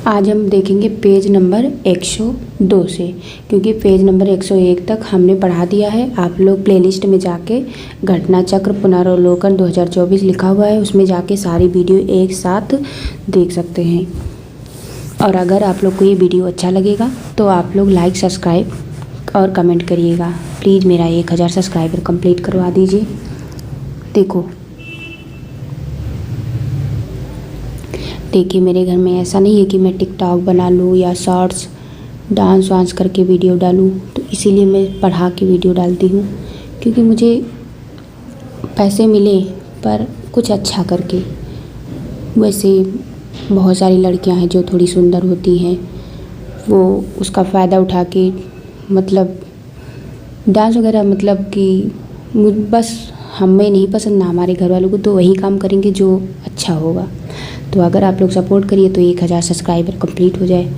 आज हम देखेंगे पेज नंबर 102 से, क्योंकि पेज नंबर 101 तक हमने पढ़ा दिया है। आप लोग प्लेलिस्ट में जाके घटना चक्र पुनरावलोकन 2024 लिखा हुआ है, उसमें जाके सारी वीडियो एक साथ देख सकते हैं। और अगर आप लोग को ये वीडियो अच्छा लगेगा तो आप लोग लाइक, सब्सक्राइब और कमेंट करिएगा। प्लीज़ मेरा 1000 सब्सक्राइबर कंप्लीट करवा दीजिए। देखिए मेरे घर में ऐसा नहीं है कि मैं टिकटॉक बना लूँ या शॉर्ट्स डांस वांस करके वीडियो डालूँ, तो इसीलिए मैं पढ़ा के वीडियो डालती हूँ, क्योंकि मुझे पैसे मिले पर कुछ अच्छा करके। वैसे बहुत सारी लड़कियां हैं जो थोड़ी सुंदर होती हैं, वो उसका फ़ायदा उठा के मतलब डांस वगैरह, मतलब कि बस हमें नहीं पसंद ना हमारे घर वालों को, तो वही काम करेंगे जो अच्छा होगा। तो अगर आप लोग सपोर्ट करिए तो 1000 सब्सक्राइबर कंप्लीट हो जाए।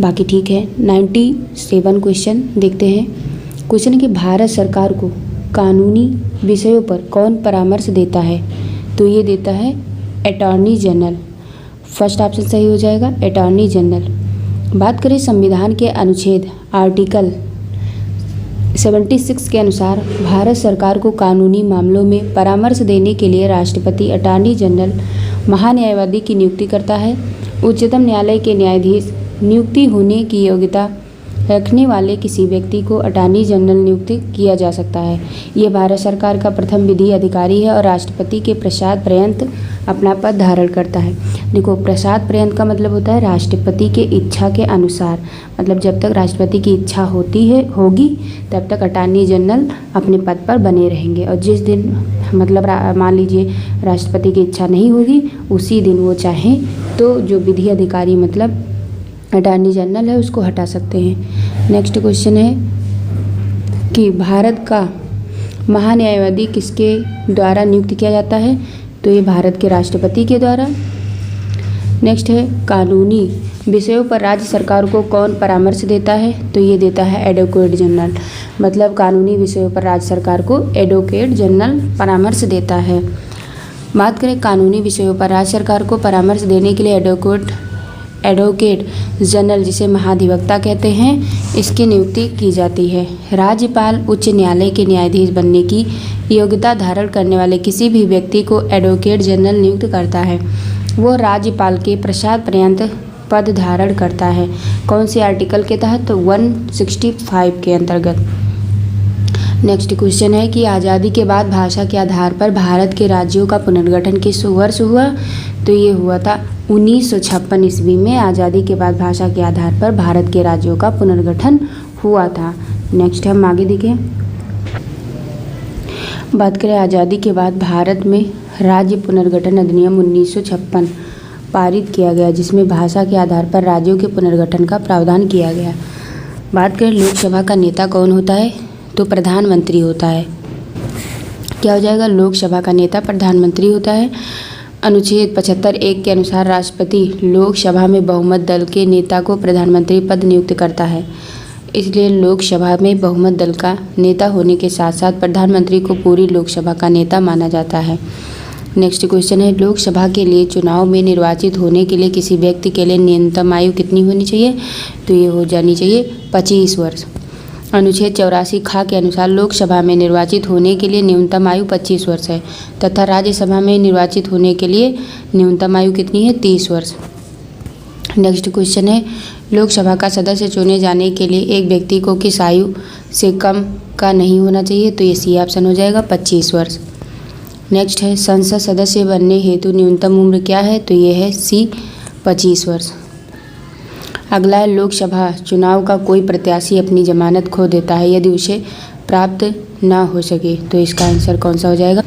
बाकी ठीक है। 97 क्वेश्चन देखते हैं। क्वेश्चन है कि भारत सरकार को कानूनी विषयों पर कौन परामर्श देता है? तो ये देता है अटॉर्नी जनरल। फर्स्ट ऑप्शन सही हो जाएगा, अटॉर्नी जनरल। बात करें संविधान के अनुच्छेद आर्टिकल 76 के अनुसार भारत सरकार को कानूनी मामलों में परामर्श देने के लिए राष्ट्रपति अटॉर्नी जनरल महान्यायवादी की नियुक्ति करता है। उच्चतम न्यायालय के न्यायाधीश नियुक्ति होने की योग्यता रखने वाले किसी व्यक्ति को अटॉर्नी जनरल नियुक्त किया जा सकता है। ये भारत सरकार का प्रथम विधि अधिकारी है और राष्ट्रपति के प्रसाद पर्यंत अपना पद धारण करता है। देखो, प्रसाद पर्यंत का मतलब होता है राष्ट्रपति के इच्छा के अनुसार, मतलब जब तक राष्ट्रपति की इच्छा होगी तब तक अटॉर्नी जनरल अपने पद पर बने रहेंगे, और जिस दिन मतलब मान लीजिए राष्ट्रपति की इच्छा नहीं होगी, उसी दिन वो चाहें तो जो विधि अधिकारी मतलब अटॉर्नी जनरल है उसको हटा सकते हैं। नेक्स्ट क्वेश्चन है कि भारत का महान्यायवादी किसके द्वारा नियुक्त किया जाता है? तो ये भारत के राष्ट्रपति के द्वारा। नेक्स्ट है कानूनी विषयों पर राज्य सरकार को कौन परामर्श देता है? तो ये देता है एडवोकेट जनरल। मतलब कानूनी विषयों पर राज्य सरकार को एडवोकेट जनरल परामर्श देता है। बात करें कानूनी विषयों पर राज्य सरकार को परामर्श देने के लिए एडवोकेट जनरल, जिसे महाधिवक्ता कहते हैं, इसकी नियुक्ति की जाती है। राज्यपाल उच्च न्यायालय के न्यायाधीश बनने की योग्यता धारण करने वाले किसी भी व्यक्ति को एडवोकेट जनरल नियुक्त करता है। वो राज्यपाल के प्रसाद पर्यंत पद धारण करता है। कौन से आर्टिकल के तहत? तो 165 के अंतर्गत। नेक्स्ट क्वेश्चन है कि आज़ादी के बाद भाषा के आधार पर भारत के राज्यों का पुनर्गठन किस वर्ष हुआ? तो ये हुआ था 1956 ईस्वी में। आज़ादी के बाद भाषा के आधार पर भारत के राज्यों का पुनर्गठन हुआ था। नेक्स्ट हम आगे देखें। बात करें आज़ादी के बाद भारत में राज्य पुनर्गठन अधिनियम 1956 पारित किया गया, जिसमें भाषा के आधार पर राज्यों के पुनर्गठन का प्रावधान किया गया। बात करें लोकसभा का नेता कौन होता है? तो प्रधानमंत्री होता है। क्या हो जाएगा? लोकसभा का नेता प्रधानमंत्री होता है। अनुच्छेद 75(1) के अनुसार राष्ट्रपति लोकसभा में बहुमत दल के नेता को प्रधानमंत्री पद नियुक्त करता है। इसलिए लोकसभा में बहुमत दल का नेता होने के साथ साथ प्रधानमंत्री को पूरी लोकसभा का नेता माना जाता है। नेक्स्ट क्वेश्चन है लोकसभा के लिए चुनाव में निर्वाचित होने के लिए किसी व्यक्ति के लिए न्यूनतम आयु कितनी होनी चाहिए? तो ये हो जानी चाहिए 25 वर्ष। अनुच्छेद 84 ख के अनुसार लोकसभा में निर्वाचित होने के लिए न्यूनतम आयु 25 वर्ष है, तथा राज्यसभा में निर्वाचित होने के लिए न्यूनतम आयु कितनी है? 30 वर्ष। नेक्स्ट क्वेश्चन है लोकसभा का सदस्य चुने जाने के लिए एक व्यक्ति को किस आयु से कम का नहीं होना चाहिए? तो ये सी ऑप्शन हो जाएगा 25 वर्ष। नेक्स्ट है संसद सदस्य बनने हेतु न्यूनतम उम्र क्या है? तो ये है सी 25 वर्ष। अगला है लोकसभा चुनाव का कोई प्रत्याशी अपनी जमानत खो देता है यदि उसे प्राप्त ना हो सके, तो इसका आंसर कौन सा हो जाएगा?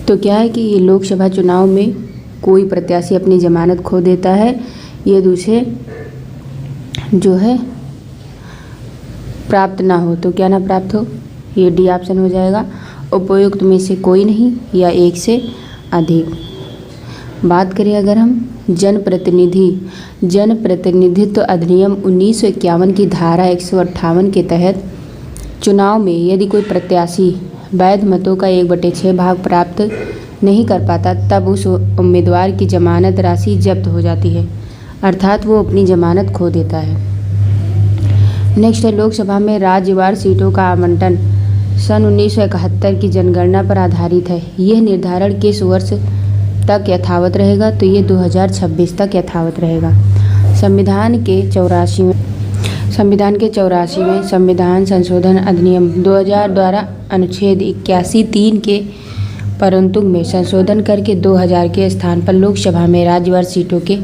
तो क्या है कि ये लोकसभा चुनाव में कोई प्रत्याशी अपनी जमानत खो देता है यदि उसे जो है प्राप्त ना हो। तो क्या ना प्राप्त हो? ये डी ऑप्शन हो जाएगा। उपयुक्त में से कोई नहीं या एक से अधिक। बात करें अगर हम जनप्रतिनिधित्व अधिनियम 1951 की धारा 158 के तहत चुनाव में यदि कोई प्रत्याशी वैध मतों का 1/6 भाग प्राप्त नहीं कर पाता, तब उस उम्मीदवार की जमानत राशि जब्त हो जाती है। अर्थात वो अपनी जमानत खो देता है। नेक्स्ट है, लोकसभा में राज्यवार सीटों का आवंटन सन 1971 की जनगणना पर आधारित है। यह निर्धारण किस वर्ष तक यथावत रहेगा? तो ये 2026 तक यथावत रहेगा। संविधान के 84वें संविधान संशोधन अधिनियम 2000 द्वारा अनुच्छेद 81(3) के परंतु में संशोधन करके 2000 के स्थान पर लोकसभा में राज्यवार सीटों के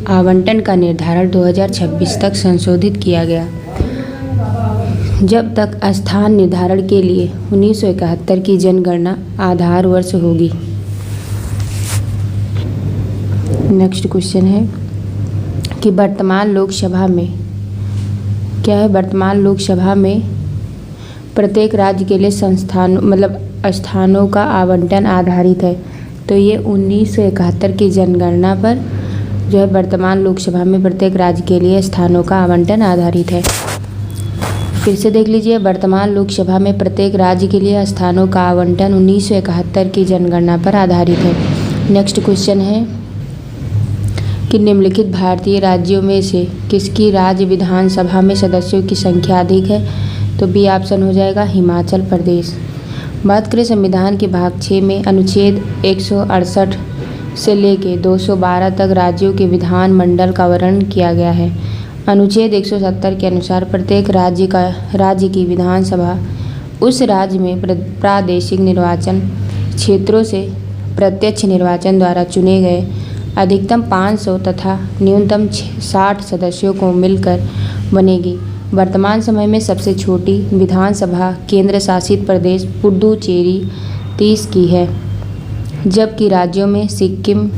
आवंटन का निर्धारण 2026 तक संशोधित किया गया, जब तक स्थान निर्धारण के लिए 1971 की जनगणना आधार वर्ष होगी। नेक्स्ट क्वेश्चन है कि वर्तमान लोकसभा में प्रत्येक राज्य के लिए स्थानों का आवंटन आधारित है। तो ये 1971 की जनगणना पर जो है वर्तमान लोकसभा में प्रत्येक राज्य के लिए स्थानों का आवंटन आधारित है। फिर से देख लीजिए, वर्तमान लोकसभा में प्रत्येक राज्य के लिए स्थानों का आवंटन 1971 की जनगणना पर आधारित है। नेक्स्ट क्वेश्चन है कि निम्नलिखित भारतीय राज्यों में से किसकी राज्य विधानसभा में सदस्यों की संख्या अधिक है? तो बी ऑप्शन हो जाएगा हिमाचल प्रदेश। बात करें संविधान के भाग 6 में अनुच्छेद 168 से लेकर 212 तक राज्यों के विधानमंडल का वर्णन किया गया है। अनुच्छेद 170 के अनुसार प्रत्येक राज्य की विधानसभा उस राज्य में प्रादेशिक निर्वाचन क्षेत्रों से प्रत्यक्ष निर्वाचन द्वारा चुने गए अधिकतम 500 तथा न्यूनतम 60 सदस्यों को मिलकर बनेगी। वर्तमान समय में सबसे छोटी विधानसभा केंद्र शासित प्रदेश पुडुचेरी 30 की है, जबकि राज्यों में सिक्किम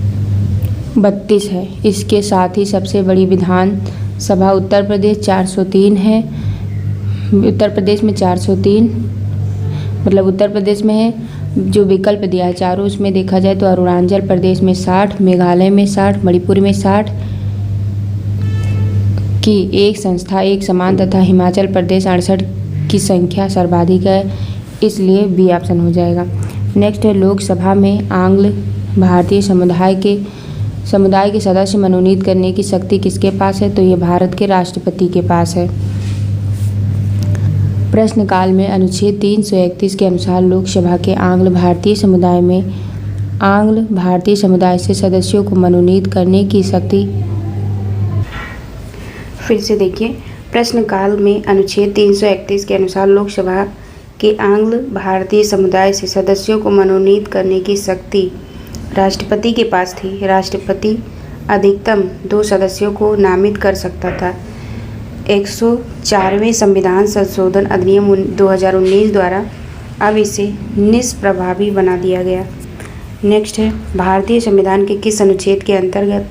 32 है। इसके साथ ही सबसे बड़ी विधानसभा उत्तर प्रदेश 403 है। उत्तर प्रदेश में 403 मतलब उत्तर प्रदेश में है। जो विकल्प दिया है चारों, उसमें देखा जाए तो अरुणाचल प्रदेश में 60, मेघालय में 60, मणिपुर में 60 की एक संस्था एक समान तथा हिमाचल प्रदेश 68 की संख्या सर्वाधिक है, इसलिए बी ऑप्शन हो जाएगा। नेक्स्ट है, लोकसभा में आंग्ल भारतीय समुदाय के सदस्य मनोनीत करने की शक्ति किसके पास है? तो ये भारत के राष्ट्रपति के पास है। प्रश्नकाल में अनुच्छेद 331 के अनुसार लोकसभा के आंग्ल भारतीय समुदाय से सदस्यों को मनोनीत करने की शक्ति। फिर से देखिए, प्रश्नकाल में अनुच्छेद 331 के अनुसार लोकसभा के आंग्ल भारतीय समुदाय से सदस्यों को मनोनीत करने की शक्ति राष्ट्रपति के पास थी। राष्ट्रपति अधिकतम 2 सदस्यों को नामित कर सकता था। 104वें संविधान संशोधन अधिनियम 2019 द्वारा अब इसे निष्प्रभावी बना दिया गया। नेक्स्ट है, भारतीय संविधान के किस अनुच्छेद के अंतर्गत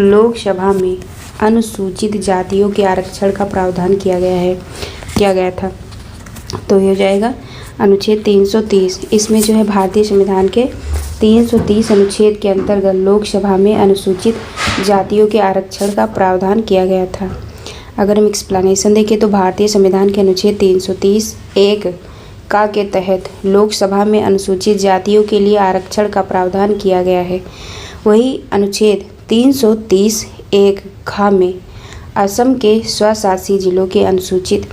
लोकसभा में अनुसूचित जातियों के आरक्षण का प्रावधान किया गया था? तो ये हो जाएगा अनुच्छेद 330। इसमें जो है भारतीय संविधान के 330 अनुच्छेद के अंतर्गत लोकसभा में अनुसूचित जातियों के आरक्षण का प्रावधान किया गया था। अगर हम एक्सप्लेनेशन देखें तो भारतीय संविधान के अनुच्छेद 330(1) का के तहत लोकसभा में अनुसूचित जातियों के लिए आरक्षण का प्रावधान किया गया है। वही अनुच्छेद 330(1) खा में असम के स्वशासी जिलों के अनुसूचित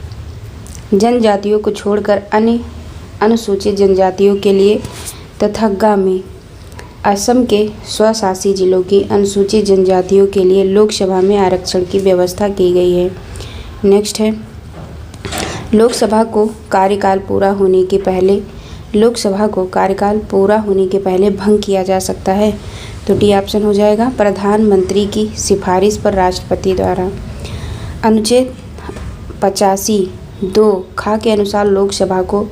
जनजातियों को छोड़कर अन्य अनुसूचित जनजातियों के लिए तथा गा में असम के स्वशासी जिलों की अनुसूचित जनजातियों के लिए लोकसभा में आरक्षण की व्यवस्था की गई है। नेक्स्ट है, लोकसभा को कार्यकाल पूरा होने के पहले भंग किया जा सकता है। तो डी ऑप्शन हो जाएगा प्रधानमंत्री की सिफारिश पर राष्ट्रपति द्वारा। अनुच्छेद 85(2) खा के अनुसार लोकसभा को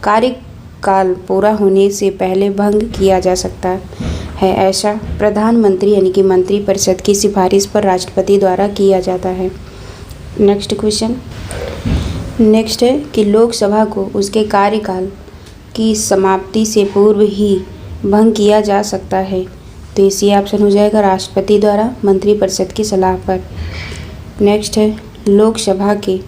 कार्यकाल पूरा होने से पहले भंग किया जा सकता है। ऐसा प्रधानमंत्री यानी कि मंत्रिपरिषद की सिफारिश पर राष्ट्रपति द्वारा किया जाता है। नेक्स्ट क्वेश्चन, नेक्स्ट है कि लोकसभा को उसके कार्यकाल की समाप्ति से पूर्व ही भंग किया जा सकता है। तो इसी ऑप्शन हो जाएगा राष्ट्रपति द्वारा मंत्रिपरिषद की सलाह पर। नेक्स्ट है, लोकसभा के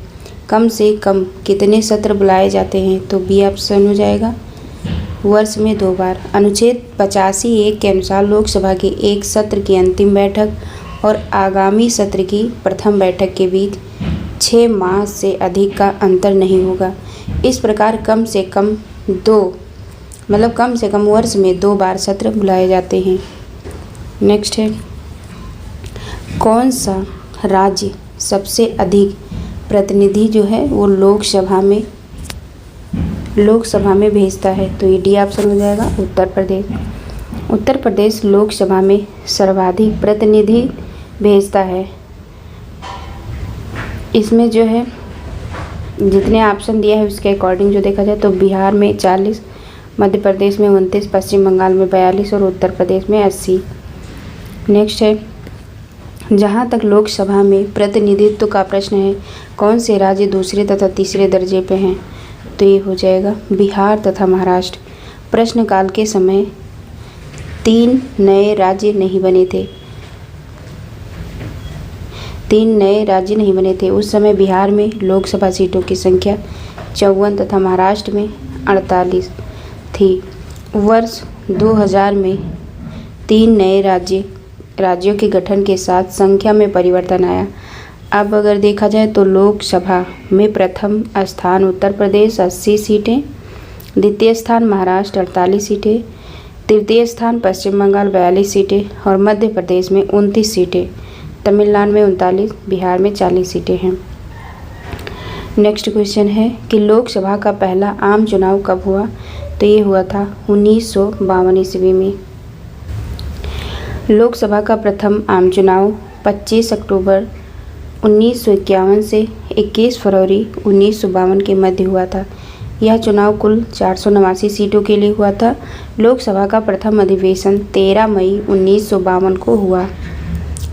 कम से कम कितने सत्र बुलाए जाते हैं? तो बी ऑप्शन हो जाएगा वर्ष में 2 बार। अनुच्छेद 85(1) के अनुसार लोकसभा के एक सत्र की अंतिम बैठक और आगामी सत्र की प्रथम बैठक के बीच 6 माह से अधिक का अंतर नहीं होगा। इस प्रकार कम से कम वर्ष में 2 बार सत्र बुलाए जाते हैं। नेक्स्ट है, कौन सा राज्य सबसे अधिक प्रतिनिधि जो है वो लोकसभा में भेजता है? तो ये डी ऑप्शन हो जाएगा, उत्तर प्रदेश। उत्तर प्रदेश लोकसभा में सर्वाधिक प्रतिनिधि भेजता है। इसमें जो है जितने ऑप्शन दिया है उसके अकॉर्डिंग जो देखा जाए तो बिहार में 40, मध्य प्रदेश में 29, पश्चिम बंगाल में 42 और उत्तर प्रदेश में 80। नेक्स्ट है, जहाँ तक लोकसभा में प्रतिनिधित्व का प्रश्न है, कौन से राज्य दूसरे तथा तीसरे दर्जे पे हैं? तो ये हो जाएगा बिहार तथा महाराष्ट्र। प्रश्नकाल के समय 3 नए राज्य नहीं बने थे। उस समय बिहार में लोकसभा सीटों की संख्या 54 तथा महाराष्ट्र में 48 थी। वर्ष 2000 में 3 नए राज्यों के गठन के साथ संख्या में परिवर्तन आया। अब अगर देखा जाए तो लोकसभा में प्रथम स्थान उत्तर प्रदेश 80 सीटें, द्वितीय स्थान महाराष्ट्र 48 सीटें, तृतीय स्थान पश्चिम बंगाल 42 सीटें और मध्य प्रदेश में 29 सीटें, तमिलनाडु में 39, बिहार में 40 सीटें हैं। नेक्स्ट क्वेश्चन है कि लोकसभा का पहला आम चुनाव कब हुआ? तो ये हुआ था 1952 ईस्वी में। लोकसभा का प्रथम आम चुनाव 25 अक्टूबर 1951 से 21 फरवरी 1952 के मध्य हुआ था। यह चुनाव कुल 489 सीटों के लिए हुआ था। लोकसभा का प्रथम अधिवेशन 13 मई 1952 को हुआ।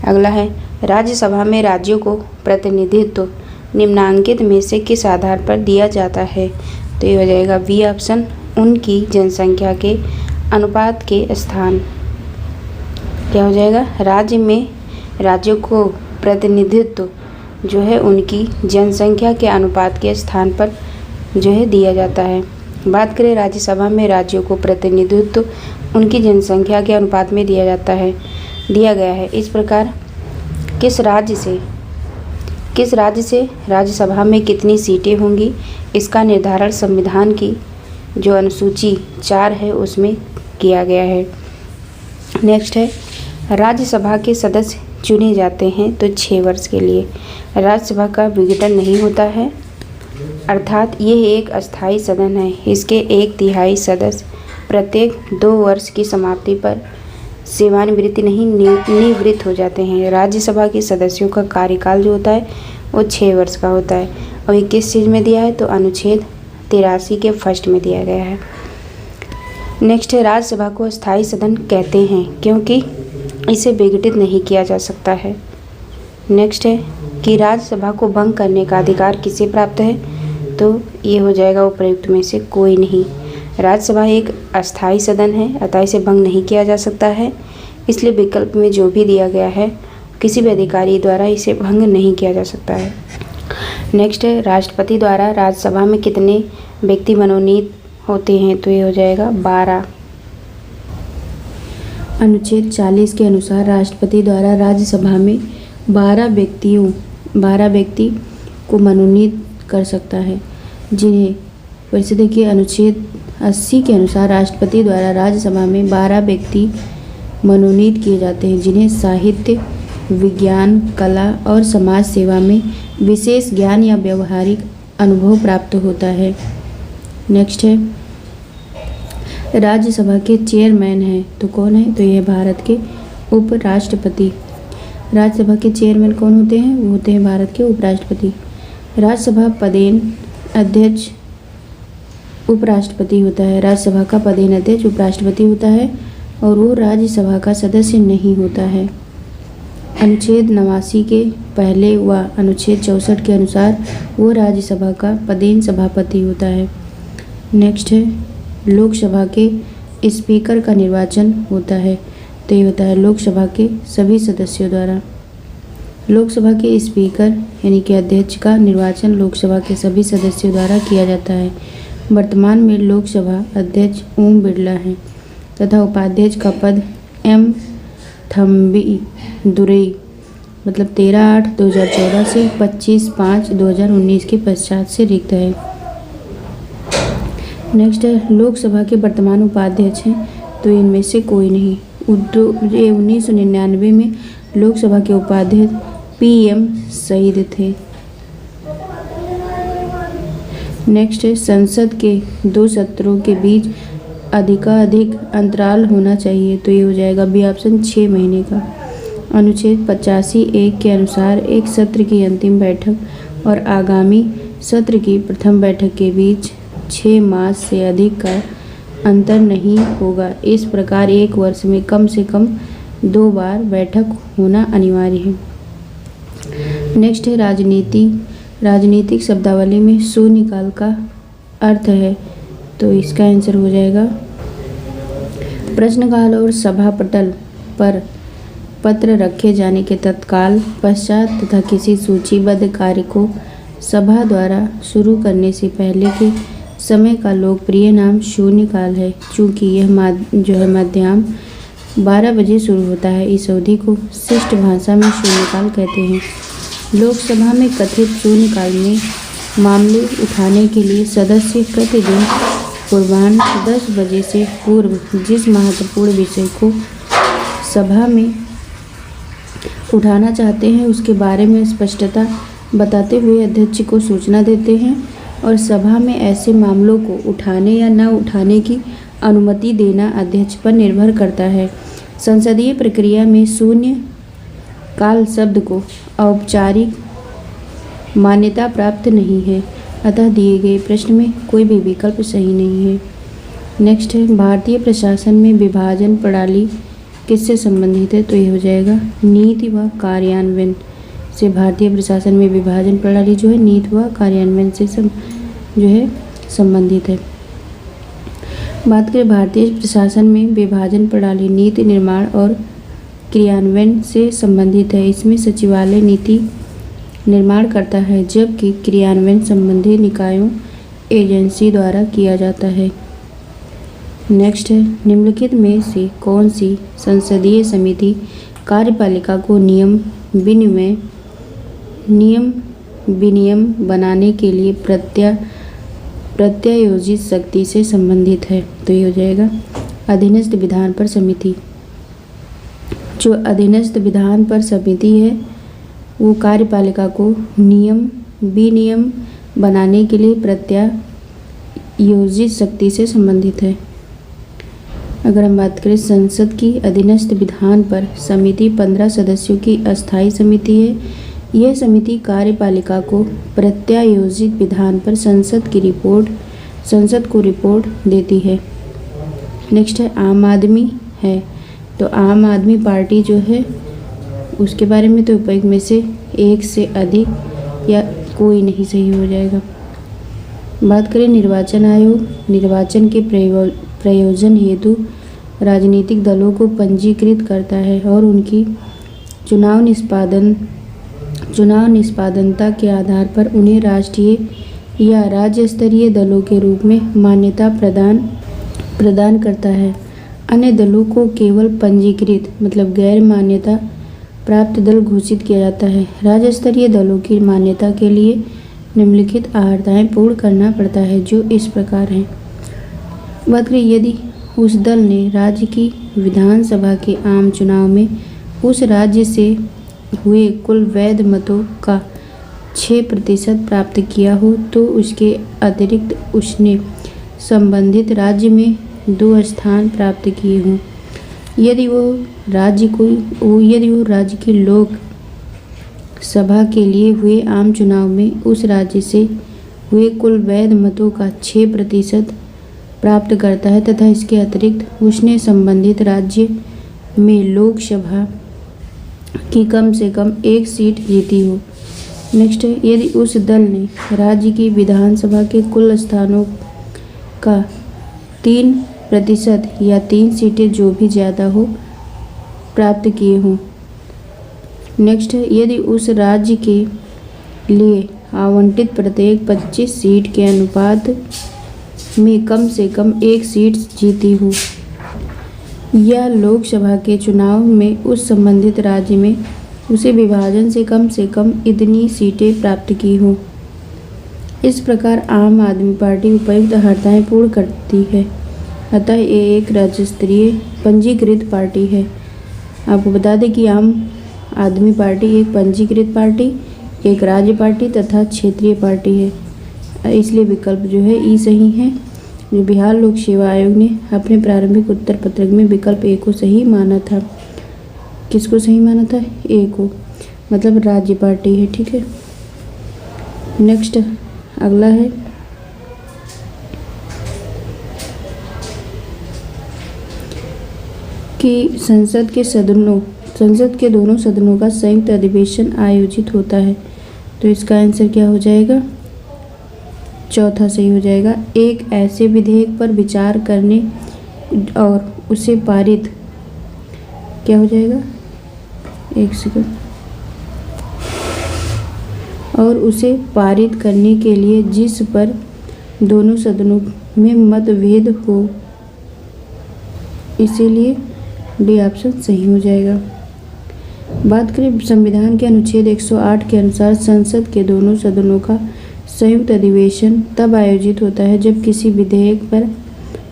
अगला है, राज्यसभा में राज्यों को प्रतिनिधित्व निम्नांकित में से किस आधार पर दिया जाता है? तो ये हो जाएगा बी ऑप्शन, उनकी जनसंख्या के अनुपात के स्थान। क्या हो जाएगा? राज्य में राज्यों को प्रतिनिधित्व जो है उनकी जनसंख्या के अनुपात के स्थान पर जो है दिया जाता है। बात करें राज्यसभा में राज्यों को प्रतिनिधित्व उनकी जनसंख्या के अनुपात में दिया गया है। इस प्रकार किस राज्य से राज्यसभा में कितनी सीटें होंगी, इसका निर्धारण संविधान की जो अनुसूची 4 है उसमें किया गया है। नेक्स्ट है, राज्यसभा के सदस्य चुने जाते हैं तो 6 वर्ष के लिए। राज्यसभा का विघटन नहीं होता है, अर्थात यह एक अस्थायी सदन है। इसके 1/3 सदस्य प्रत्येक 2 वर्ष की समाप्ति पर सेवानिवृत्त निवृत्त हो जाते हैं। राज्यसभा के सदस्यों का कार्यकाल जो होता है वो 6 वर्ष का होता है। और ये किस चीज़ में दिया है? तो अनुच्छेद 83 के फर्स्ट में दिया गया है। नेक्स्ट है, राज्यसभा को अस्थायी सदन कहते हैं क्योंकि इसे विघटित नहीं किया जा सकता है। नेक्स्ट है कि राज्यसभा को भंग करने का अधिकार किसे प्राप्त है? तो ये हो जाएगा उपर्युक्त में से कोई नहीं। राज्यसभा एक अस्थायी सदन है, अतः इसे भंग नहीं किया जा सकता है। इसलिए विकल्प में जो भी दिया गया है किसी भी अधिकारी द्वारा इसे भंग नहीं किया जा सकता है। नेक्स्ट है, राष्ट्रपति द्वारा राज्यसभा में कितने व्यक्ति मनोनीत होते हैं? तो ये हो जाएगा 12। अनुच्छेद 40 के अनुसार राष्ट्रपति द्वारा राज्यसभा में 12 व्यक्ति को मनोनीत कर सकता है, जिन्हें परिषद के अनुच्छेद 80 के अनुसार राष्ट्रपति द्वारा राज्यसभा में 12 व्यक्ति मनोनीत किए जाते हैं, जिन्हें साहित्य, विज्ञान, कला और समाज सेवा में विशेष ज्ञान या व्यावहारिक अनुभव प्राप्त होता है। नेक्स्ट है, राज्यसभा के चेयरमैन हैं तो कौन है? तो यह भारत के उपराष्ट्रपति। राज्यसभा के चेयरमैन कौन होते हैं? वो होते हैं भारत के उपराष्ट्रपति। राज्यसभा पदेन अध्यक्ष उपराष्ट्रपति होता है। राज्यसभा का पदेन अध्यक्ष उपराष्ट्रपति होता है और वो राज्यसभा का सदस्य नहीं होता है। अनुच्छेद 89 के पहले व अनुच्छेद 64 के अनुसार वो राज्यसभा का पदेन सभापति होता है। नेक्स्ट है, लोकसभा के स्पीकर का निर्वाचन होता है तो ये होता है लोकसभा के सभी सदस्यों द्वारा। लोकसभा के स्पीकर यानी कि अध्यक्ष का निर्वाचन लोकसभा के सभी सदस्यों द्वारा किया जाता है। वर्तमान में लोकसभा अध्यक्ष ओम बिरला हैं तथा उपाध्यक्ष का पद एम थम्बी दुरई मतलब 13/8/2014 से 25/5/2019 के पश्चात से रिक्त है। नेक्स्ट है लोकसभा के वर्तमान उपाध्यक्ष हैं, तो इनमें से कोई नहीं। 1999 में लोकसभा के उपाध्यक्ष PM सईद थे। नेक्स्ट है संसद के 2 सत्रों के बीच अधिकाधिक अंतराल होना चाहिए, तो ये हो जाएगा बी ऑप्शन 6 महीने का। अनुच्छेद 85(1) के अनुसार एक सत्र की अंतिम बैठक और आगामी सत्र की प्रथम बैठक के बीच 6 मास से अधिक का अंतर नहीं होगा। इस प्रकार एक वर्ष में कम से कम 2 बार बैठक होना अनिवार्य है। नेक्स्ट है राजनीतिक शब्दावली में शून्यकाल का अर्थ है, तो इसका आंसर हो जाएगा प्रश्नकाल और सभापटल पर पत्र रखे जाने के तत्काल पश्चात तथा किसी सूचीबद्ध कार्य को सभा द्वारा शुरू करने से पहले के समय का लोकप्रिय नाम शून्यकाल है। चूँकि यह मध्याह्न 12 बजे शुरू होता है, इस अवधि को शिष्ट भाषा में शून्यकाल कहते हैं। लोकसभा में कथित शून्यकाल में मामले उठाने के लिए सदस्य प्रतिदिन पूर्वाह्न 10 बजे से पूर्व जिस महत्वपूर्ण विषय को सभा में उठाना चाहते हैं उसके बारे में स्पष्टता बताते हुए अध्यक्ष को सूचना देते हैं, और सभा में ऐसे मामलों को उठाने या न उठाने की अनुमति देना अध्यक्ष पर निर्भर करता है। संसदीय प्रक्रिया में शून्य काल शब्द को औपचारिक मान्यता प्राप्त नहीं है, अतः दिए गए प्रश्न में कोई भी विकल्प सही नहीं है। नेक्स्ट है भारतीय प्रशासन में विभाजन प्रणाली किससे संबंधित है, तो ये हो जाएगा नीति व कार्यान्वयन से। भारतीय प्रशासन में विभाजन प्रणाली जो है नीति व कार्यान्वयन से संबंधित है। बात करें भारतीय प्रशासन में विभाजन प्रणाली नीति निर्माण और क्रियान्वयन से संबंधित है। इसमें सचिवालय नीति निर्माण करता है, जबकि क्रियान्वयन संबंधी निकायों एजेंसी द्वारा किया जाता है। नेक्स्ट है निम्नलिखित में से कौन सी संसदीय समिति कार्यपालिका को नियम विनियम बनाने के लिए प्रत्यायोजित शक्ति से संबंधित है, तो ये हो जाएगा अधीनस्थ विधान पर समिति। जो अधीनस्थ विधान पर समिति है वो कार्यपालिका को विनियम बनाने के लिए प्रत्यायोजित शक्ति से संबंधित है। अगर हम बात करें संसद की अधीनस्थ विधान पर समिति 15 सदस्यों की अस्थायी समिति है। यह समिति कार्यपालिका को प्रत्यायोजित विधान पर संसद को रिपोर्ट देती है। नेक्स्ट है आम आदमी है, तो आम आदमी पार्टी जो है उसके बारे में तो उपयुक्त में से एक से अधिक या कोई नहीं सही हो जाएगा। बात करें निर्वाचन आयोग, निर्वाचन के प्रयोजन हेतु राजनीतिक दलों को पंजीकृत करता है और उनकी चुनाव निष्पादनता के आधार पर उन्हें राष्ट्रीय या राज्य स्तरीय दलों के रूप में मान्यता प्रदान करता है। अन्य दलों को केवल पंजीकृत मतलब गैर मान्यता प्राप्त दल घोषित किया जाता है। राज्य स्तरीय दलों की मान्यता के लिए निम्नलिखित अर्हताएं पूर्ण करना पड़ता है, जो इस प्रकार हैं। बात करें यदि उस दल ने राज्य की विधानसभा के आम चुनाव में उस राज्य से हुए कुल वैध मतों का 6% प्राप्त किया हो, तो उसके अतिरिक्त उसने संबंधित राज्य में 2 स्थान प्राप्त किए हों। यदि वो राज्य की लोक सभा के लिए हुए आम चुनाव में उस राज्य से हुए कुल वैध मतों का 6% प्राप्त करता है तथा इसके अतिरिक्त उसने संबंधित राज्य में लोकसभा की कम से कम 1 सीट जीती हो। नेक्स्ट है यदि उस दल ने राज्य की विधानसभा के कुल स्थानों का 3% या 3 सीटें जो भी ज़्यादा हो प्राप्त किए हों। नेक्स्ट है यदि उस राज्य के लिए आवंटित प्रत्येक 25 सीट के अनुपात में कम से कम 1 सीट जीती हो, या लोकसभा के चुनाव में उस संबंधित राज्य में उसे विभाजन से कम इतनी सीटें प्राप्त की हों। इस प्रकार आम आदमी पार्टी उपयुक्त अर्हताएं पूर्ण करती है, अतः ये एक राज्य स्तरीय पंजीकृत पार्टी है। आपको बता दें कि आम आदमी पार्टी एक पंजीकृत पार्टी, एक राज्य पार्टी तथा क्षेत्रीय पार्टी है। इसलिए विकल्प जो है ई सही है। जो बिहार लोक सेवा आयोग ने अपने प्रारंभिक उत्तर पत्रक में विकल्प ए को सही माना था। किसको सही माना था? ए को, मतलब राज्य पार्टी है। ठीक है, नेक्स्ट अगला है कि संसद के दोनों सदनों का संयुक्त अधिवेशन आयोजित होता है। तो इसका आंसर क्या हो जाएगा? चौथा सही हो जाएगा। एक ऐसे विधेयक पर विचार करने और उसे पारित, क्या हो जाएगा? एक सेकंड। और उसे पारित करने के लिए जिस पर दोनों सदनों में मतभेद हो, इसीलिए डी ऑप्शन सही हो जाएगा। बात करें संविधान के अनुच्छेद 108 के अनुसार संसद के दोनों सदनों का संयुक्त अधिवेशन तब आयोजित होता है जब किसी विधेयक पर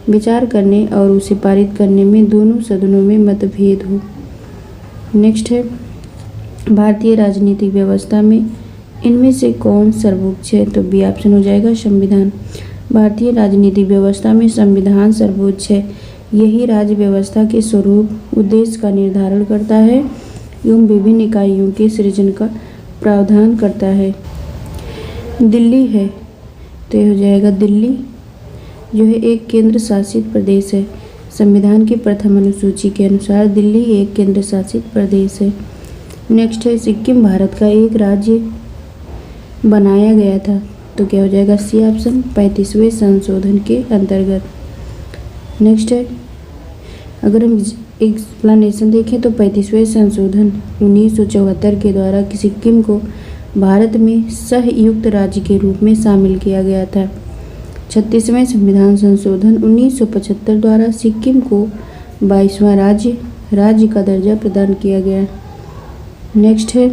विचार करने और उसे पारित करने में दोनों सदनों में मतभेद हो। नेक्स्ट है भारतीय राजनीतिक व्यवस्था में इनमें से कौन सर्वोच्च है? तो बी ऑप्शन हो जाएगा संविधान। भारतीय राजनीतिक व्यवस्था में संविधान सर्वोच्च है। यही राज्य व्यवस्था के स्वरूप, उद्देश्य का निर्धारण करता है एवं विभिन्न इकाइयों के सृजन का प्रावधान करता है। दिल्ली है, तो यह हो जाएगा दिल्ली जो है एक केंद्र शासित प्रदेश है। संविधान की प्रथम अनुसूची के अनुसार दिल्ली एक केंद्र शासित प्रदेश है। नेक्स्ट है सिक्किम भारत का एक राज्य बनाया गया था। तो क्या हो जाएगा? सी ऑप्शन 35वें संशोधन के अंतर्गत। नेक्स्ट है अगर हम एक्सप्लेनेशन देखें तो 35वें संशोधन 1974 के द्वारा सिक्किम को भारत में सहयुक्त राज्य के रूप में शामिल किया गया था। 36वें संविधान संशोधन 1975 द्वारा सिक्किम को 22वां राज्य का दर्जा प्रदान किया गया। नेक्स्ट है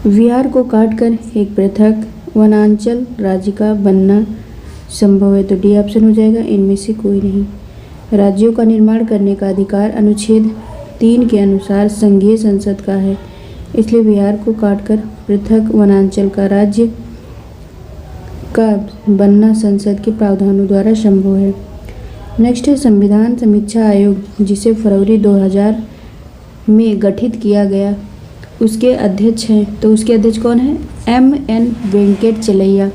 बिहार को काटकर एक पृथक वनांचल राज्य का बनना संभव है। तो डी ऑप्शन हो जाएगा इनमें से कोई नहीं। राज्यों का निर्माण करने का अधिकार अनुच्छेद 3 के अनुसार संघीय संसद का है, इसलिए बिहार को काटकर पृथक वनांचल का राज्य का बनना संसद के प्रावधानों द्वारा संभव है। नेक्स्ट है संविधान समीक्षा आयोग, जिसे फरवरी 2000 में गठित किया गया, उसके अध्यक्ष हैं। तो उसके अध्यक्ष कौन है? M.N. वेंकटचलैया।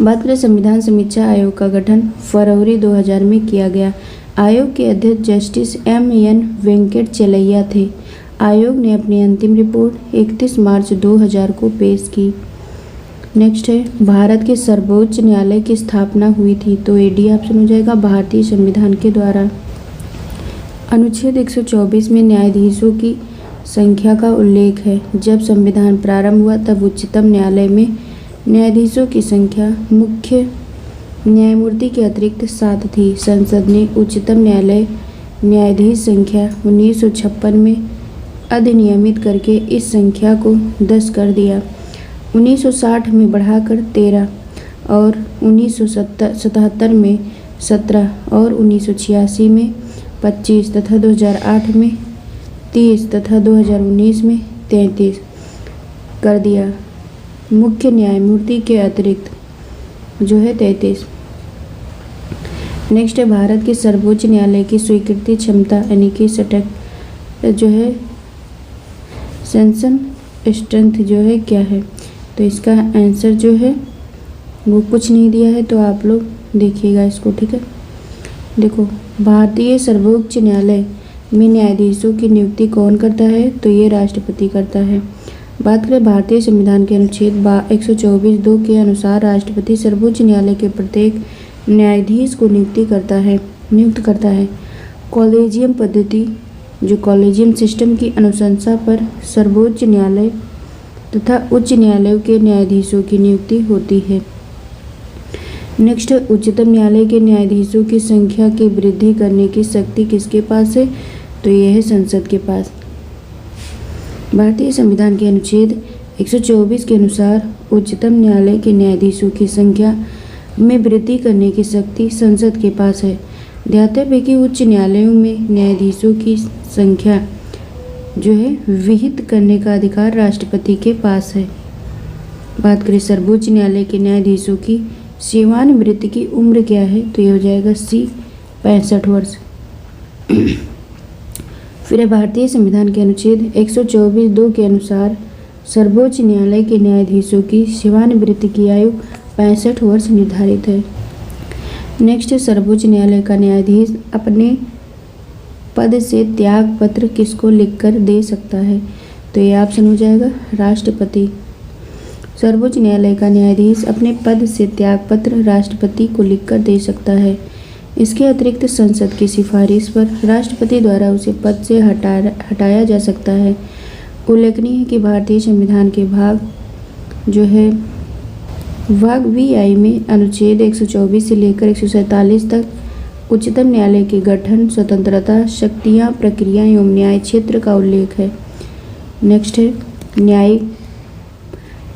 बात करें संविधान समीक्षा आयोग का गठन फरवरी 2000 में किया गया। आयोग के अध्यक्ष जस्टिस M.N. वेंकटचलैया थे। आयोग ने अपनी अंतिम रिपोर्ट 31 मार्च 2000 को पेश की। नेक्स्ट है भारत के सर्वोच्च न्यायालय की स्थापना हुई थी। तो ए डी ऑप्शन हो जाएगा भारतीय संविधान के द्वारा। अनुच्छेद 124 में न्यायाधीशों की संख्या का उल्लेख है। जब संविधान प्रारंभ हुआ तब उच्चतम न्यायालय में न्यायाधीशों की संख्या मुख्य न्यायमूर्ति के अतिरिक्त 7 थी। संसद ने उच्चतम न्यायालय न्यायाधीश संख्या 1956 में अधिनियमित करके इस संख्या को 10 कर दिया। 1960 में बढ़ाकर 13 और 1977 में 17 और 1986 में 25 तथा 2008 में 30 तथा 2019 में 33 कर दिया। मुख्य न्यायमूर्ति के अतिरिक्त जो है 33। नेक्स्ट है भारत के सर्वोच्च न्यायालय की स्वीकृति क्षमता यानी कि सटक जो है सेंसन स्ट्रेंथ जो है क्या है? तो इसका आंसर जो है वो कुछ नहीं दिया है, तो आप लोग देखिएगा इसको। ठीक है, देखो भारतीय सर्वोच्च न्यायालय में न्यायाधीशों की नियुक्ति कौन करता है? तो ये राष्ट्रपति करता है। बात करें भारतीय संविधान के अनुच्छेद 124(2) के अनुसार राष्ट्रपति सर्वोच्च न्यायालय के प्रत्येक न्यायाधीश को नियुक्त करता है। कॉलेजियम पद्धति जो कॉलेजियम सिस्टम की अनुशंसा पर सर्वोच्च न्यायालय तथा उच्च न्यायालयों के न्यायाधीशों की नियुक्ति होती है। नेक्स्ट है उच्चतम न्यायालय के न्यायाधीशों की संख्या की वृद्धि करने की शक्ति किसके पास है? तो यह है संसद के पास। भारतीय संविधान के अनुच्छेद 124 के अनुसार उच्चतम न्यायालय के न्यायाधीशों की संख्या में वृद्धि करने की शक्ति संसद के पास है। ध्यातव्य है कि उच्च न्यायालयों में न्यायाधीशों की संख्या जो है विहित करने का अधिकार राष्ट्रपति के पास है। बात करें सर्वोच्च न्यायालय के न्यायाधीशों की सेवानिवृत्ति की उम्र क्या है, तो ये हो जाएगा सी 65 वर्ष। फिर भारतीय संविधान के अनुच्छेद 124(2) के अनुसार सर्वोच्च न्यायालय के न्यायाधीशों की सेवानिवृत्ति की आयु 65 वर्ष निर्धारित है। नेक्स्ट है सर्वोच्च न्यायालय का न्यायाधीश अपने पद से त्याग पत्र किसको लिखकर दे सकता है, तो ये ऑप्शन हो जाएगा राष्ट्रपति। सर्वोच्च न्यायालय का न्यायाधीश अपने पद से त्यागपत्र राष्ट्रपति को लिखकर दे सकता है। इसके अतिरिक्त संसद की सिफारिश पर राष्ट्रपति द्वारा उसे पद से हटाया जा सकता है। उल्लेखनीय है कि भारतीय संविधान के भाग VI में अनुच्छेद 124 से लेकर 147 तक उच्चतम न्यायालय के गठन, स्वतंत्रता, शक्तियाँ, प्रक्रिया एवं न्याय क्षेत्र का उल्लेख है। नेक्स्ट है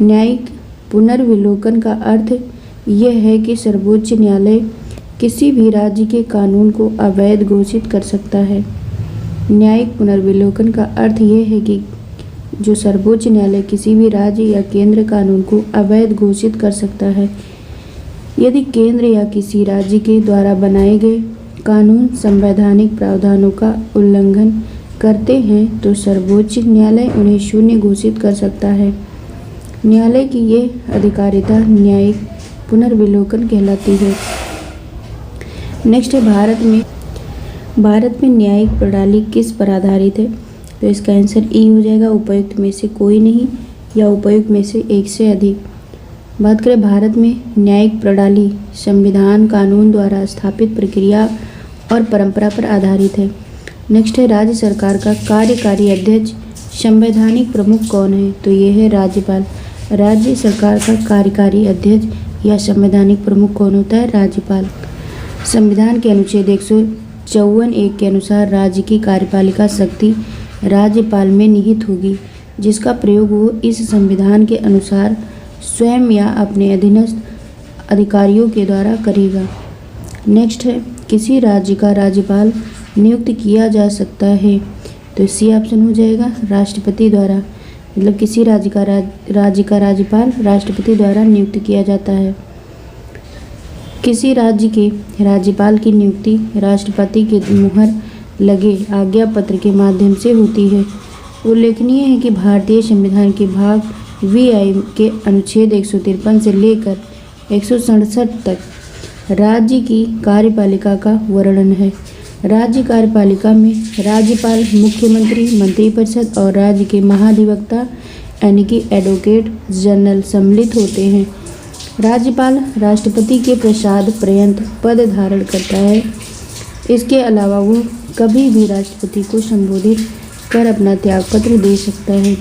न्यायिक पुनर्विलोकन का अर्थ यह है कि सर्वोच्च न्यायालय किसी भी राज्य के कानून को अवैध घोषित कर सकता है। न्यायिक पुनर्विलोकन का अर्थ यह है कि जो सर्वोच्च न्यायालय किसी भी राज्य या केंद्र कानून को अवैध घोषित कर सकता है। यदि केंद्र या किसी राज्य के द्वारा बनाए गए कानून संवैधानिक प्रावधानों का उल्लंघन करते हैं तो सर्वोच्च न्यायालय उन्हें शून्य घोषित कर सकता है। न्यायालय की ये अधिकारिता न्यायिक पुनर्विलोकन कहलाती है। नेक्स्ट है भारत में न्यायिक प्रणाली किस पर आधारित है, तो इसका आंसर ई हो जाएगा उपर्युक्त में से कोई नहीं या उपर्युक्त में से एक से अधिक। बात करें भारत में न्यायिक प्रणाली संविधान कानून द्वारा स्थापित प्रक्रिया और परंपरा पर आधारित है। नेक्स्ट है राज्य सरकार का कार्यकारी अध्यक्ष संवैधानिक प्रमुख कौन है, तो ये है राज्यपाल। राज्य सरकार का कार्यकारी अध्यक्ष या संवैधानिक प्रमुख कौन होता है, राज्यपाल। संविधान के अनुच्छेद 154(1) के अनुसार राज्य की कार्यपालिका शक्ति राज्यपाल में निहित होगी, जिसका प्रयोग वो इस संविधान के अनुसार स्वयं या अपने अधीनस्थ अधिकारियों के द्वारा करेगा। नेक्स्ट है किसी राज्य का राज्यपाल नियुक्त किया जा सकता है, तो सी ऑप्शन हो जाएगा राष्ट्रपति द्वारा। मतलब किसी राज्य का राज्यपाल राष्ट्रपति द्वारा नियुक्त किया जाता है। किसी राज्य के राज्यपाल की नियुक्ति राष्ट्रपति के मुहर लगे आज्ञा पत्र के माध्यम से होती है। उल्लेखनीय है कि भारतीय संविधान के भाग VI के अनुच्छेद 153 से लेकर 167 तक राज्य की कार्यपालिका का वर्णन है। राज्य कार्यपालिका में राज्यपाल, मुख्यमंत्री, मंत्रिपरिषद और राज्य के महाधिवक्ता यानी कि एडवोकेट जनरल सम्मिलित होते हैं। राज्यपाल राष्ट्रपति के प्रसाद पर्यंत पद धारण करता है। इसके अलावा वो कभी भी राष्ट्रपति को संबोधित कर अपना त्यागपत्र दे सकता है।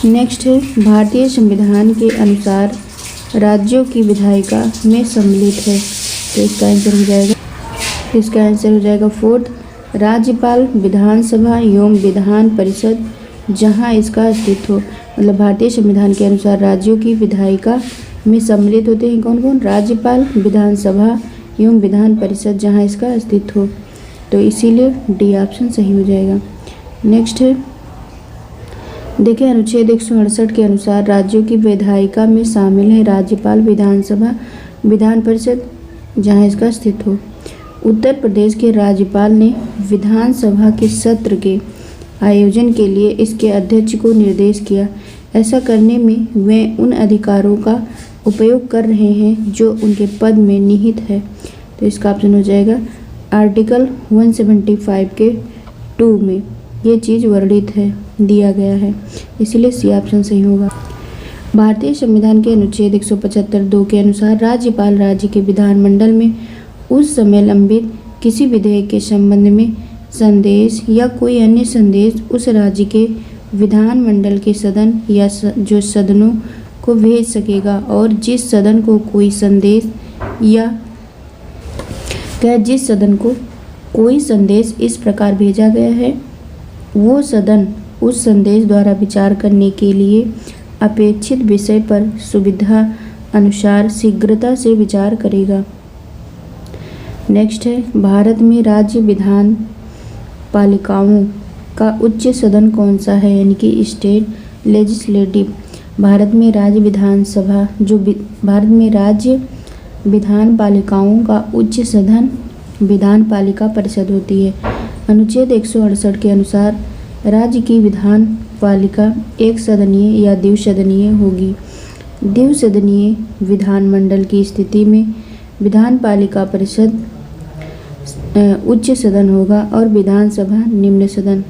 नेक्स्ट है भारतीय संविधान के अनुसार राज्यों की विधायिका में सम्मिलित है, तो इसका आंसर हो जाएगा फोर्थ राज्यपाल, विधानसभा एवं विधान परिषद जहां इसका अस्तित्व हो। मतलब भारतीय संविधान के अनुसार राज्यों की विधायिका में सम्मिलित होते हैं कौन कौन, राज्यपाल, विधानसभा एवं विधान परिषद जहां इसका अस्तित्व हो, तो इसीलिए डी ऑप्शन सही हो जाएगा। नेक्स्ट है देखिए अनुच्छेद 168 के अनुसार राज्यों की विधायिका में शामिल है राज्यपाल, विधानसभा, विधान परिषद जहां इसका अस्तित्व हो। उत्तर प्रदेश के राज्यपाल ने विधानसभा के सत्र के आयोजन के लिए इसके अध्यक्ष को निर्देश किया। ऐसा करने में वे उन अधिकारों का उपयोग कर रहे हैं जो उनके पद में निहित है, तो इसका ऑप्शन हो जाएगा आर्टिकल 175 के 2 में ये चीज़ वर्णित है, दिया गया है, इसलिए सी ऑप्शन सही होगा। भारतीय संविधान के अनुच्छेद 175(2) के अनुसार राज्यपाल राज्य के विधानमंडल में उस समय लंबित किसी विधेयक के संबंध में संदेश या कोई अन्य संदेश उस राज्य के विधानमंडल के सदन या जो सदनों को भेज सकेगा, और जिस सदन को कोई संदेश इस प्रकार भेजा गया है वो सदन उस संदेश द्वारा विचार करने के लिए अपेक्षित विषय पर सुविधा अनुसार शीघ्रता से विचार करेगा। नेक्स्ट है, भारत में राज्य विधान पालिकाओं का उच्च सदन कौन सा है, यानी कि स्टेट लेजिस्लेटिव। भारत में राज्य विधानसभा भारत में राज्य विधान पालिकाओं का उच्च सदन विधान पालिका परिषद होती है। अनुच्छेद 168 के अनुसार राज्य की विधान पालिका एक सदनीय या द्विसदनीय होगी। द्विसदनीय विधानमंडल की स्थिति में विधान पालिका परिषद उच्च सदन होगा और विधानसभा निम्न सदन।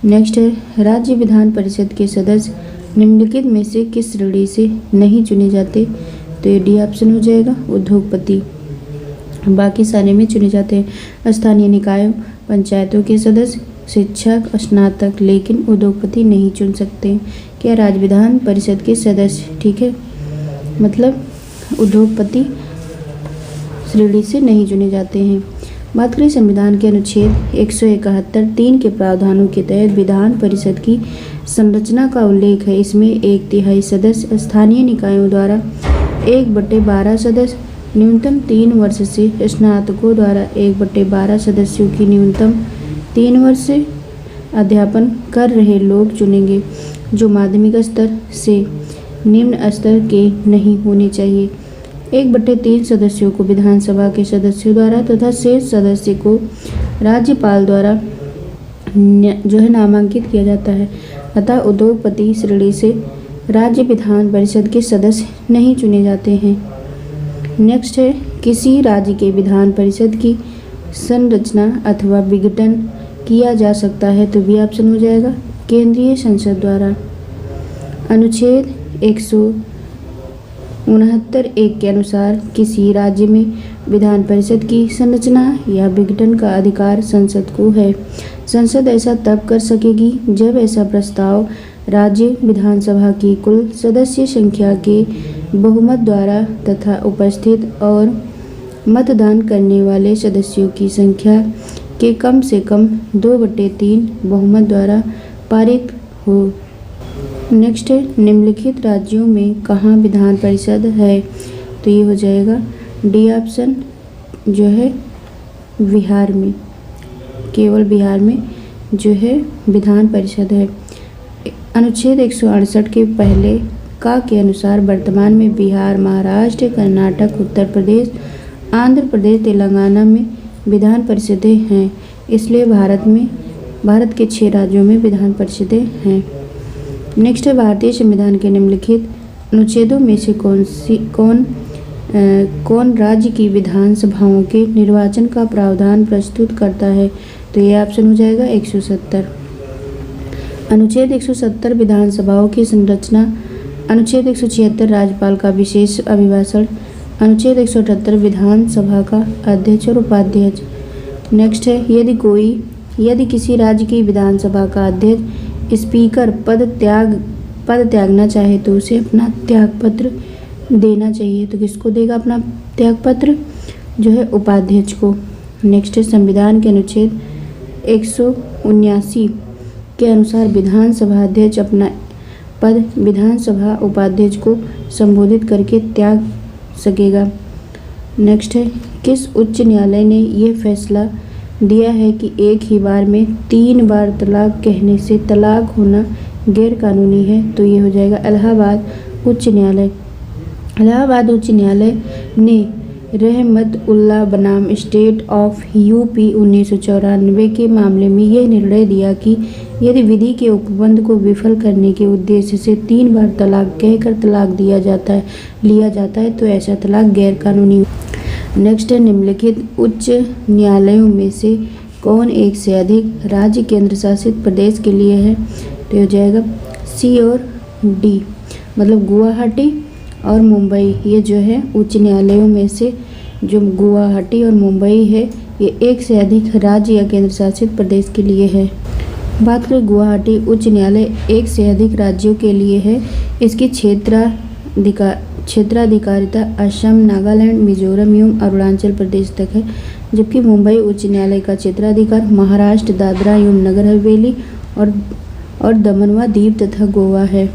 नेक्स्ट है, राज्य विधान परिषद के सदस्य निम्नलिखित में से किस श्रेणी से नहीं चुने जाते, तो ये डी ऑप्शन हो जाएगा, उद्योगपति। बाकी सारे में चुने जाते हैं स्थानीय निकायों पंचायतों के सदस्य, शिक्षक, स्नातक, लेकिन उद्योगपति नहीं चुन सकते। क्या राज्य विधान परिषद के सदस्य, ठीक है, मतलब उद्योगपति श्रेणी से नहीं चुने जाते हैं। बात करें संविधान के अनुच्छेद 171(3) के प्रावधानों के तहत विधान परिषद की संरचना का उल्लेख है। इसमें 1/3 सदस्य स्थानीय निकायों द्वारा, 1/12 सदस्य न्यूनतम 3 वर्ष से स्नातकों द्वारा, 1/12 सदस्यों की न्यूनतम 3 वर्ष से अध्यापन कर रहे लोग चुनेंगे, जो माध्यमिक स्तर से निम्न स्तर के नहीं होने चाहिए। 1/3 सदस्यों को विधानसभा के सदस्यों द्वारा तथा शेष सदस्य को राज्यपाल द्वारा जो है नामांकित किया जाता है। अतः उद्योगपति श्रेणी से राज्य विधान परिषद के सदस्य नहीं चुने जाते हैं। नेक्स्ट है, किसी राज्य के विधान परिषद की संरचना अथवा विघटन किया जा सकता है, तो बी ऑप्शन हो जाएगा, केंद्रीय संसद द्वारा। अनुच्छेद 169(1) के अनुसार किसी राज्य में विधान परिषद की संरचना या विघटन का अधिकार संसद को है। संसद ऐसा तब कर सकेगी जब ऐसा प्रस्ताव राज्य विधानसभा की कुल सदस्य संख्या के बहुमत द्वारा तथा उपस्थित और मतदान करने वाले सदस्यों की संख्या के कम से कम 2/3 बहुमत द्वारा पारित हो। नेक्स्ट है, निम्नलिखित राज्यों में कहाँ विधान परिषद है, तो ये हो जाएगा डी ऑप्शन, जो है बिहार में, केवल बिहार में जो है विधान परिषद है। अनुच्छेद 168 के पहले का के अनुसार वर्तमान में बिहार, महाराष्ट्र, कर्नाटक, उत्तर प्रदेश, आंध्र प्रदेश, तेलंगाना में विधान परिषदें हैं। इसलिए भारत के 6 राज्यों में विधान परिषदें हैं। नेक्स्ट है, भारतीय संविधान के निम्नलिखित अनुच्छेदों में से कौन राज्य की विधानसभाओं के निर्वाचन का प्रावधान प्रस्तुत करता है, तो ये ऑप्शन हो जाएगा 170। अनुच्छेद 170 विधानसभाओं की संरचना। अनुच्छेद 176 राज्यपाल का विशेष अभिभाषण। अनुच्छेद 178 विधानसभा का अध्यक्ष और उपाध्यक्ष। नेक्स्ट है, यदि किसी राज्य की विधानसभा का अध्यक्ष स्पीकर पद त्यागना चाहे तो उसे अपना त्यागपत्र देना चाहिए। तो किसको देगा अपना त्यागपत्र, जो है उपाध्यक्ष को। नेक्स्ट है, संविधान के अनुच्छेद 179 के अनुसार विधानसभा अध्यक्ष अपना पद विधानसभा उपाध्यक्ष को संबोधित करके त्याग सकेगा। नेक्स्ट है, किस उच्च न्यायालय ने यह फैसला दिया है कि एक ही बार में 3 बार तलाक कहने से तलाक होना गैर कानूनी है, तो ये हो जाएगा इलाहाबाद उच्च न्यायालय। इलाहाबाद उच्च न्यायालय ने रहमतउल्लाह बनाम स्टेट ऑफ यूपी 1994 के मामले में यह निर्णय दिया कि यदि विधि के उपबंध को विफल करने के उद्देश्य से 3 बार तलाक कहकर तलाक लिया जाता है तो ऐसा तलाक गैर कानूनी। नेक्स्ट है, निम्नलिखित उच्च न्यायालयों में से कौन एक से अधिक राज्य केंद्र शासित प्रदेश के लिए है, तो हो जाएगा सी और डी, मतलब गुवाहाटी और मुंबई। ये जो है उच्च न्यायालयों में से जो गुवाहाटी और मुंबई है, ये एक से अधिक राज्य या केंद्र शासित प्रदेश के लिए है। बात करें गुवाहाटी उच्च न्यायालय एक से अधिक राज्यों के लिए है। इसकी क्षेत्राधिकारिता असम, नागालैंड, मिजोरम एवं अरुणाचल प्रदेश तक है, जबकि मुंबई उच्च न्यायालय का क्षेत्राधिकार महाराष्ट्र, दादरा एवं नगर हवेली और और दमनवा द्वीप तथा गोवा है।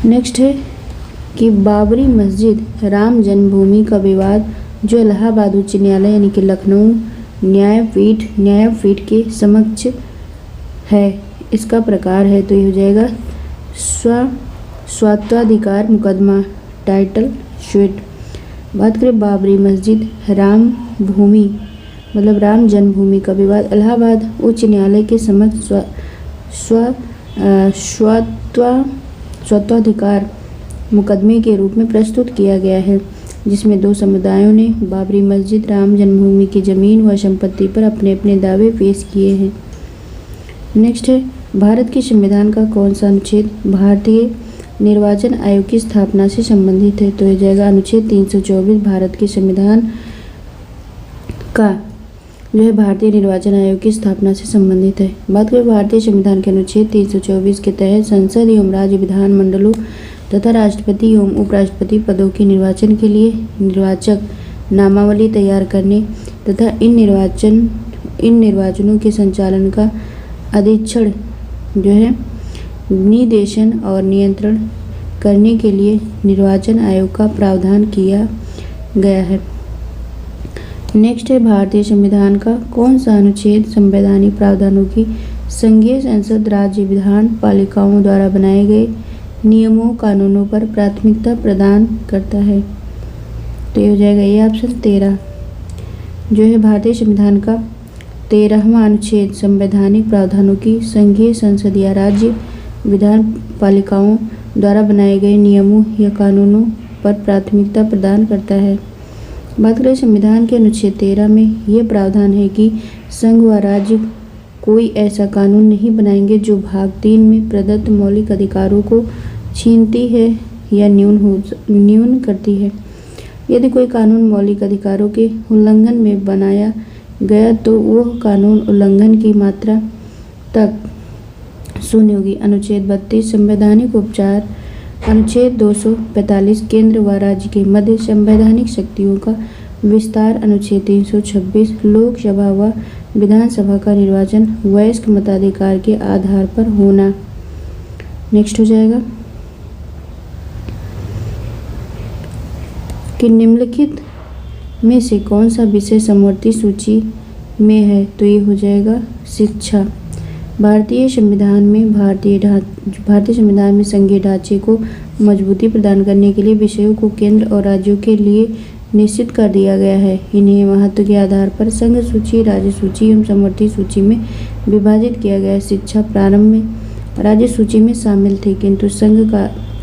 नेक्स्ट है कि बाबरी मस्जिद राम जन्मभूमि का विवाद जो इलाहाबाद उच्च न्यायालय यानी कि लखनऊ न्यायपीठ के समक्ष है, इसका प्रकार है तो ये हो जाएगा स्वात्वाधिकार मुकदमा टाइटल स्वीट। बात करें बाबरी मस्जिद राम भूमि मतलब राम जन्मभूमि का विवाद इलाहाबाद उच्च न्यायालय के समक्ष स्वात्वाधिकार मुकदमे के रूप में प्रस्तुत किया गया है, जिसमें दो समुदायों ने बाबरी मस्जिद राम जन्मभूमि की जमीन व संपत्ति पर अपने अपने दावे पेश किए हैं। नेक्स्ट है भारत के संविधान का कौन सा अनुच्छेद भारतीय निर्वाचन आयोग की स्थापना से संबंधित है, तो यह जाएगा अनुच्छेद 324 भारत के संविधान का जो है भारतीय निर्वाचन आयोग की स्थापना से संबंधित है। बात करें भारतीय संविधान के अनुच्छेद 324 के तहत संसद एवं राज्य विधानमंडलों तथा राष्ट्रपति एवं उपराष्ट्रपति पदों के निर्वाचन के लिए निर्वाचक नामावली तैयार करने तथा इन निर्वाचनों के संचालन का अधीक्षण जो है निर्देशन और नियंत्रण करने के लिए निर्वाचन आयोग का प्रावधान किया गया है। नेक्स्ट है भारतीय संविधान का कौन सा अनुच्छेद संवैधानिक प्रावधानों की संघीय संसद राज्य विधान पालिकाओं द्वारा बनाए गए नियमों कानूनों पर प्राथमिकता प्रदान करता है, तो ये हो जाएगा ये ऑप्शन 13 जो है भारतीय संविधान का 13वां अनुच्छेद संवैधानिक प्रावधानों की संघीय संसद या राज्य विधान पालिकाओं द्वारा बनाए गए नियमों या कानूनों पर प्राथमिकता प्रदान करता है। बात करें संविधान के अनुच्छेद 13 में यह प्रावधान है कि संघ व राज्य कोई ऐसा कानून नहीं बनाएंगे जो भाग 3 में प्रदत्त मौलिक अधिकारों को छीनती है या न्यून करती है। यदि कोई कानून मौलिक अधिकारों के उल्लंघन में बनाया गया तो वह कानून उल्लंघन की मात्रा तक शून्य होगी। अनुच्छेद 32 संवैधानिक उपचार अनुच्छेद 245 केंद्र व राज्य के मध्य संवैधानिक शक्तियों का विस्तार अनुच्छेद 326 लोकसभा व विधानसभा का निर्वाचन वयस्क मताधिकार के आधार पर होना। नेक्स्ट हो जाएगा कि निम्नलिखित में से कौन सा विषय समवर्ती सूची में है, तो ये हो जाएगा शिक्षा। भारतीय संविधान में संघीय ढांचे को मजबूती प्रदान करने के लिए विषयों को केंद्र और राज्यों के लिए निश्चित कर दिया गया है। इन्हें महत्व के आधार पर संघ सूची राज्य सूची एवं समवर्ती सूची में विभाजित किया गया है। शिक्षा प्रारंभ में राज्य सूची में शामिल थी, किंतु संघ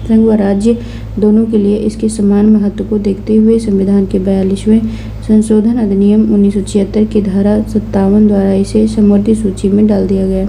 व राज्य दोनों के लिए इसके समान महत्व को देखते हुए संविधान के 42वें संशोधन अधिनियम 1976 की धारा 57 द्वारा इसे समवर्ती सूची में डाल दिया गया।